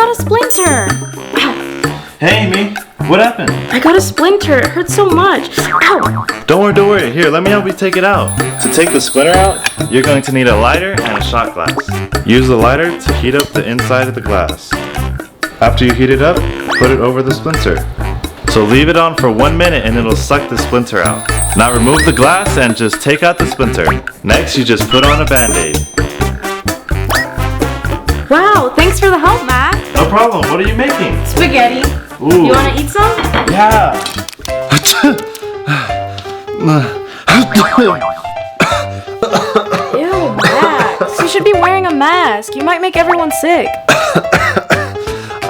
got a splinter. Hey, Amy. What happened? I got a splinter. It hurts so much. Ow. Don't worry. Here, let me help you take it out. To take the splinter out, you're going to need a lighter and a shot glass. Use the lighter to heat up the inside of the glass. After you heat it up, put it over the splinter. So leave it on for 1 minute and it'll suck the splinter out. Now remove the glass and just take out the splinter. Next, you just put on a band-aid. Wow, thanks for the help, Mac. No problem. What are you making? Spaghetti. Ooh. You want to eat some? Yeah. Ew, Max. You should be wearing a mask. You might make everyone sick.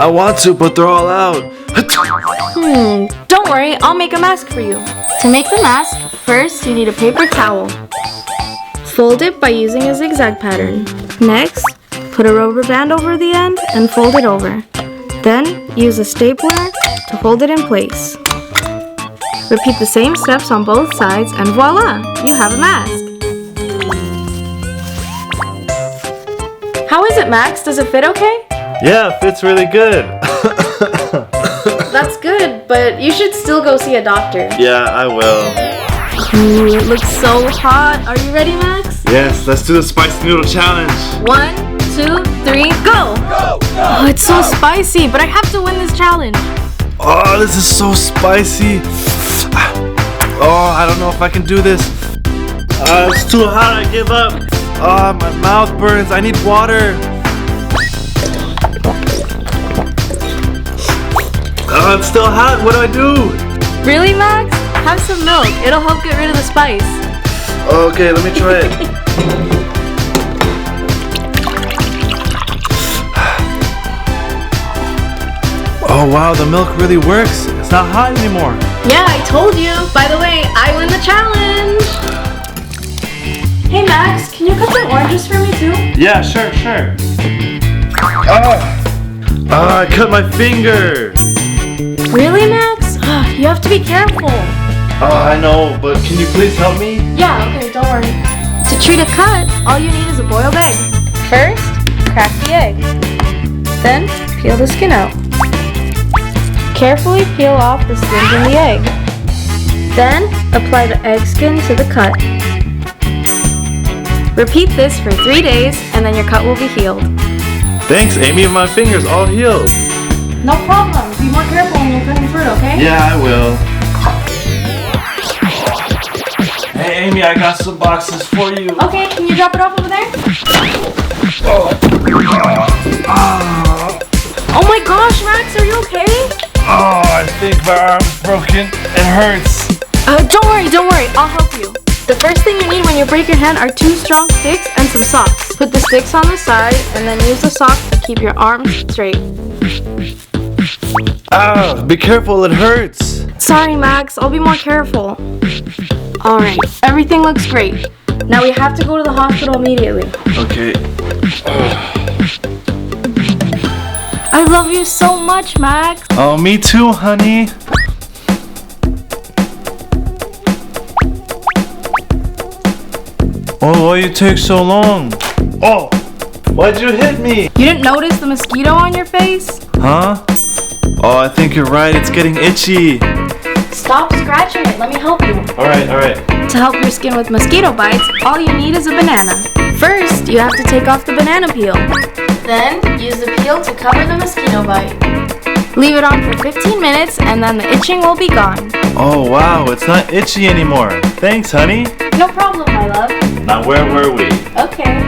I want to, but they're all out. Don't worry, I'll make a mask for you. To make the mask, first you need a paper towel. Fold it by using a zigzag pattern. Next, put a rubber band over the end and fold it over. Then, use a stapler to hold it in place. Repeat the same steps on both sides and voila, you have a mask. How is it, Max? Does it fit okay? Yeah, it fits really good. That's good, but you should still go see a doctor. Yeah, I will. Ooh, it looks so hot. Are you ready, Max? Yes, let's do the spicy noodle challenge. 1, 2, 3, go! Go! Oh, it's so spicy, but I have to win this challenge. Oh, this is so spicy. Oh, I don't know if I can do this. It's too hot, I give up. Oh, my mouth burns, I need water. Oh, it's still hot, what do I do? Really, Max? Have some milk. It'll help get rid of the spice. Okay, let me try it. Oh wow, the milk really works. It's not hot anymore. Yeah, I told you. By the way, I win the challenge. Hey, Max, can you cut some oranges for me too? Yeah, sure. I cut my finger. Really, Max? You have to be careful. I know, but can you please help me? Yeah, okay, don't worry. To treat a cut, all you need is a boiled egg. First, crack the egg. Then, peel the skin out. Carefully peel off the skins in the egg. Then, apply the egg skin to the cut. Repeat this for 3 days, and then your cut will be healed. Thanks, Amy. My finger's all healed. No problem. Be more careful when you're cutting fruit, okay? Yeah, I will. Hey, Amy, I got some boxes for you. Okay, can you drop it off over there? Oh my gosh, Max, are you okay? Oh, I think my arm's broken. It hurts. Don't worry. I'll help you. The first thing you need when you break your hand are 2 strong sticks and some socks. Put the sticks on the side and then use the socks to keep your arms straight. Ow, be careful, it hurts. Sorry, Max, I'll be more careful. Alright, everything looks great. Now we have to go to the hospital immediately. Okay. I love you so much, Max. Oh, me too, honey. Oh, why you take so long? Oh, why'd you hit me? You didn't notice the mosquito on your face? Huh? Oh, I think you're right. It's getting itchy. Stop scratching it. Let me help you. All right. To help your skin with mosquito bites, all you need is a banana. First, you have to take off the banana peel. Then, use the peel to cover the mosquito bite. Leave it on for 15 minutes and then the itching will be gone. Oh, wow. It's not itchy anymore. Thanks, honey. No problem, my love. Now, where were we? Okay.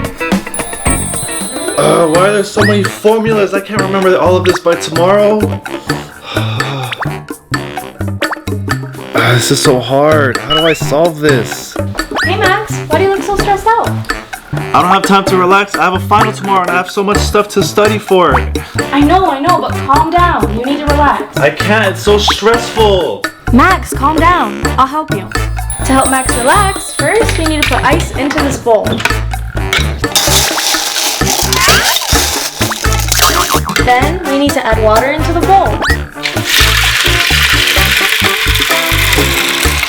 Why are there so many formulas? I can't remember all of this by tomorrow. This is so hard. How do I solve this? Hey, Max. Why do you look so stressed out? I don't have time to relax. I have a final tomorrow and I have so much stuff to study for. I know, but calm down. You need to relax. I can't. It's so stressful. Max, calm down. I'll help you. To help Max relax, first we need to put ice into this bowl. Then we need to add water into the bowl.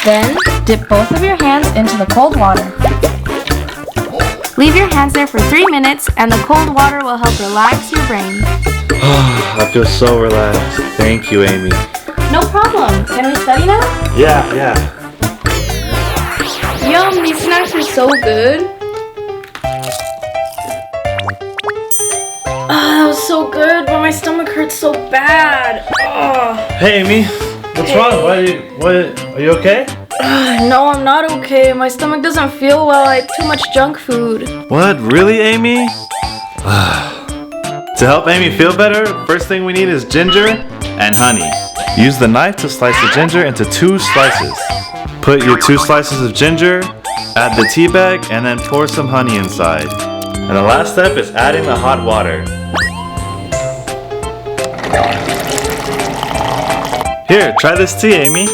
Then dip both of your hands into the cold water. Leave your hands there for 3 minutes and the cold water will help relax your brain. I feel so relaxed. Thank you, Amy. No problem. Can we study now? Yeah. Yum, these snacks are so good. That was so good, but my stomach hurts so bad. Hey, Amy. What's wrong? Are you okay? No, I'm not okay. My stomach doesn't feel well. I ate too much junk food. What? Really, Amy? To help Amy feel better, first thing we need is ginger and honey. Use the knife to slice the ginger into 2 slices. Put your 2 slices of ginger, add the tea bag, and then pour some honey inside. And the last step is adding the hot water. Here, try this tea, Amy.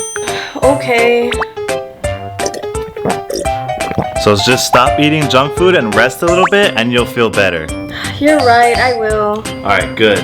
Okay. So just stop eating junk food and rest a little bit and you'll feel better. You're right, I will. Alright, good.